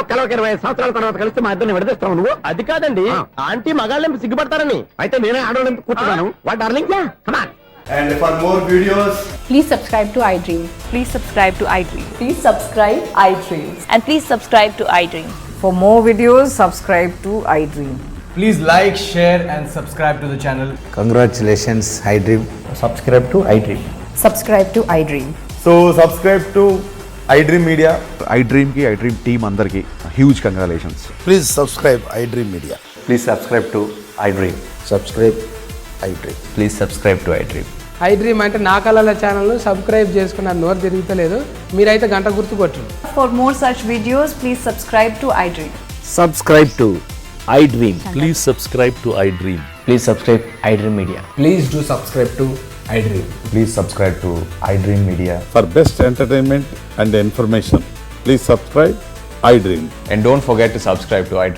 కలవ 20 సంవత్సరాల తర్వాత కలిస్తే మా ఇద్దరిని విడదీస్తావు నువ్వు.
అది కాదండి, ఆంటీ మగాళ్ళెంపు సిగ్గుపడతారని.
అయితే నేనే ఆడోళ్ళెంపు కూర్చున్నాను. What darling, come on.
And for more videos,
please subscribe to iDream.
Please subscribe to iDream.
Please subscribe iDream.
And please subscribe to iDream.
For more videos subscribe to iDream.
Please like, share and subscribe to the channel.
congratulations, iDream. Subscribe to iDream.
Subscribe to iDream.
So subscribe to iDream Media. iDream ki iDream team andarki huge congratulations. Please subscribe iDream Media. Please subscribe to iDream. Subscribe iDream. Please subscribe to iDream.
iDream అంటే నా కళల ఛానల్ సబ్స్క్రైబ్ చేసుకున్న నోరు తిరుగుతలేదు. మీరైతే గంట గుర్తు కొట్టండి.
For more such videos please subscribe to iDream.
Subscribe to iDream.
Please subscribe to iDream.
Please subscribe iDream Media.
Please do subscribe to iDream.
Please subscribe to iDream Media.
For best entertainment and information, please subscribe iDream.
And don't forget to subscribe to iDream.